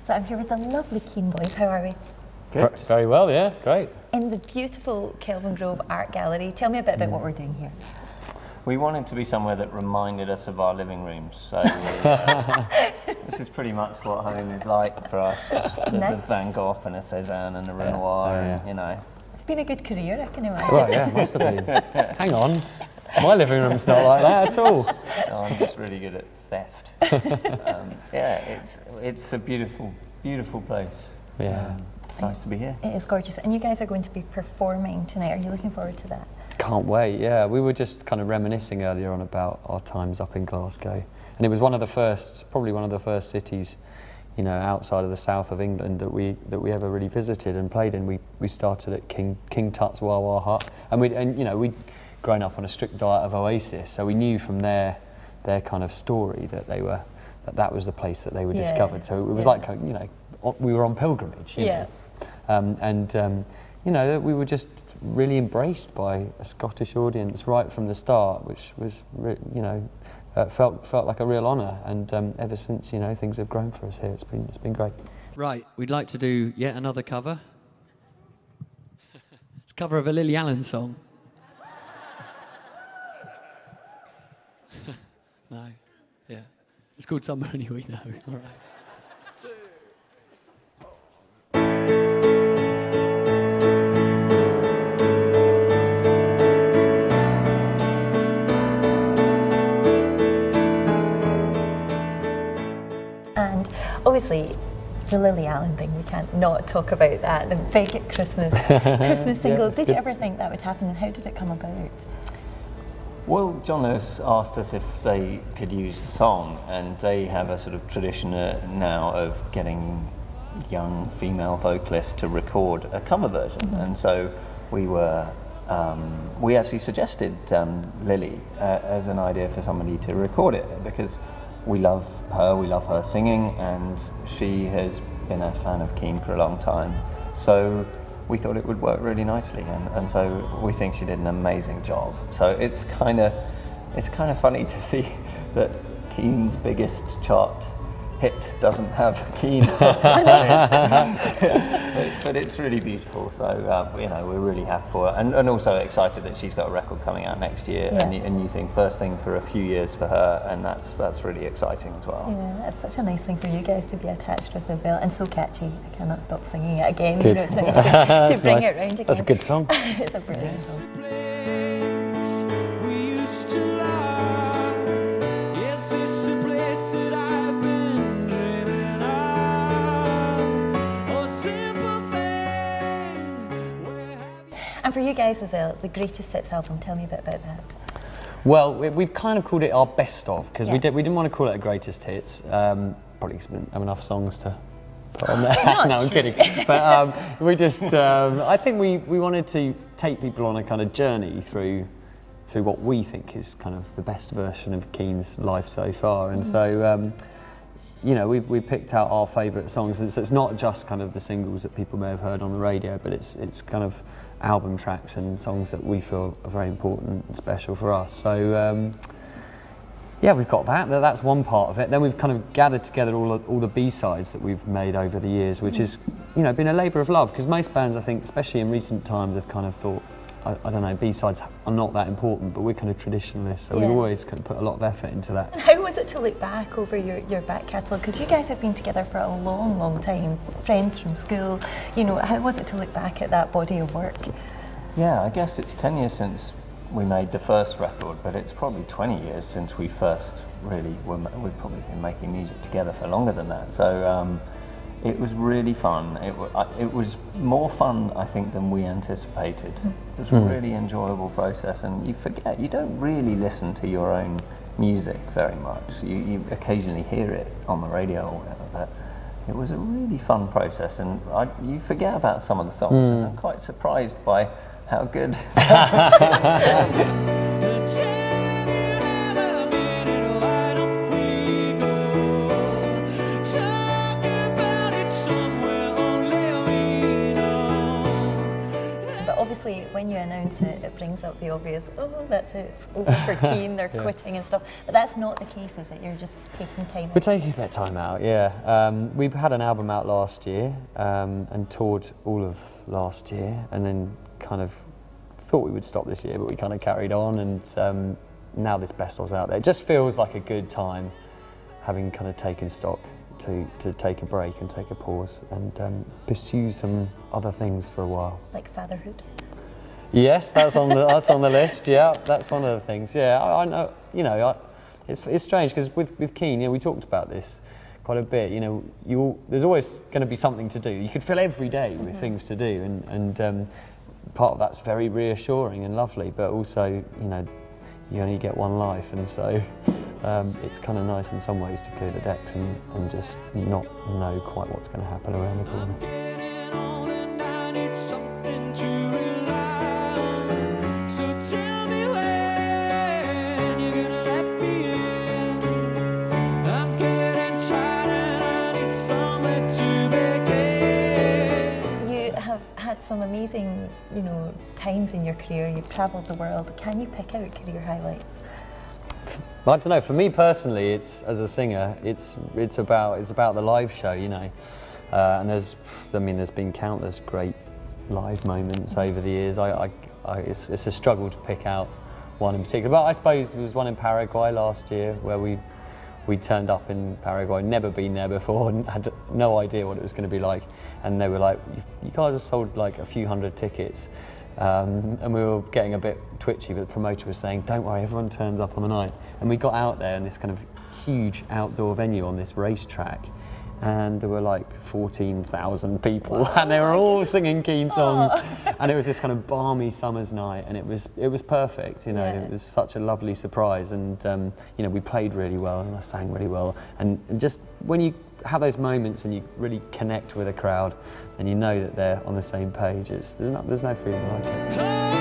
So I'm here with the lovely Keane boys. How are we? Good. Very well, yeah, great. In the beautiful Kelvingrove Art Gallery. Tell me a bit about what we're doing here. We wanted to be somewhere that reminded us of our living rooms, so this is pretty much what home is like for us. There's a Van Gogh and a Cézanne and a Renoir, and, you know. It's been a good career, I can imagine. Right, yeah, must have been. Hang on, my living room's not like that at all. No, I'm just really good at theft. Yeah, it's a beautiful, beautiful place. Yeah. It's nice to be here. It is gorgeous. And you guys are going to be performing tonight. Are you looking forward to that? Can't wait, yeah. We were just kind of reminiscing earlier on about our times up in Glasgow. And it was one of the first, probably one of the first cities, you know, outside of the south of England that we ever really visited and played in. We started at King Tut's Wah Wah Hut. And you know, we'd grown up on a strict diet of Oasis, so we knew from their kind of story that that was the place that they were discovered. So it was like, you know, we were on pilgrimage, you know. You know, we were just really embraced by a Scottish audience right from the start, which was, you know, felt like a real honour. And ever since, you know, things have grown for us here. It's been great. Right, we'd like to do yet another cover. It's a cover of a Lily Allen song. No, yeah, it's called Somebody We Know. All right. And obviously, the Lily Allen thing, we can't not talk about that. The big Christmas single. Did you ever think that would happen, and how did it come about? Well, John Lewis asked us if they could use the song, and they have a sort of tradition now of getting young female vocalists to record a cover version, and so we actually suggested Lily as an idea for somebody to record it, because we love her singing, and she has been a fan of Keane for a long time. So we thought it would work really nicely, and so we think she did an amazing job. So it's kind of funny to see that Keane's biggest chart hit doesn't have Keane on it. But it's really beautiful, so you know, we're really happy for her, and also excited that she's got a record coming out next year, and you think first thing for a few years for her, and that's really exciting as well. Yeah, that's such a nice thing for you guys to be attached with as well, and so catchy. I cannot stop singing it again. Good. You know, it's nice to bring it round again. That's a good song. It's a brilliant song. And for you guys as well, the Greatest Hits album, tell me a bit about that. Well, we've kind of called it our best of, because we didn't want to call it a Greatest Hits, probably because we didn't have enough songs to put on there. No, I'm kidding. But we just, I think we wanted to take people on a kind of journey through what we think is kind of the best version of Keane's life so far. And so, you know, we picked out our favourite songs. So it's not just kind of the singles that people may have heard on the radio, but it's kind of album tracks and songs that we feel are very important and special for us. So yeah, we've got that. That's one part of it. Then we've kind of gathered together all the B-sides that we've made over the years, which is, you know, been a labour of love, because most bands, I think, especially in recent times, have kind of thought, I don't know, B-sides are not that important, but we're kind of traditionalists, so we've always kind of put a lot of effort into that. And how was it to look back over your back catalogue? Because you guys have been together for a long, long time, friends from school. You know, how was it to look back at that body of work? Yeah, I guess it's 10 years since we made the first record, but it's probably 20 years since we first really we've probably been making music together for longer than that. So it was really fun. It was more fun, I think, than we anticipated. It was a really enjoyable process, and you don't really listen to your own music very much. You occasionally hear it on the radio or whatever, but it was a really fun process, and you forget about some of the songs, and I'm quite surprised by how good obviously when you announce it, it brings up the obvious, oh, that's it, over for Keane, they're quitting and stuff. But that's not the case, is it? You're just taking time out. We're taking a bit of time out, yeah. We had an album out last year and toured all of last year, and then kind of thought we would stop this year, but we kind of carried on, and now this best of's out there. It just feels like a good time, having kind of taken stock, to take a break and take a pause and pursue some other things for a while. Like fatherhood? Yes, that's on the list. Yeah, that's one of the things. Yeah, I know. You know, it's strange because with Keane, you know, we talked about this quite a bit. You know, there's always going to be something to do. You could fill every day with things to do, and part of that's very reassuring and lovely. But also, you know, you only get one life, and so it's kind of nice in some ways to clear the decks and just not know quite what's going to happen around the corner. Some amazing, you know, times in your career. You've travelled the world. Can you pick out career highlights? I don't know. For me personally, it's as a singer, it's about the live show, you know. And there's been countless great live moments over the years. It's a struggle to pick out one in particular. But I suppose there was one in Paraguay last year where we turned up in Paraguay, never been there before, and had no idea what it was going to be like. And they were like, you guys have sold like a few hundred tickets. And we were getting a bit twitchy, but the promoter was saying, don't worry, everyone turns up on the night. And we got out there in this kind of huge outdoor venue on this racetrack, and there were like 14,000 people, and they were all singing Keane songs. And it was this kind of balmy summer's night, and it was perfect, you know. It was such a lovely surprise, and you know, we played really well and I sang really well, and just when you have those moments and you really connect with a crowd and you know that they're on the same page, there's no feeling like it.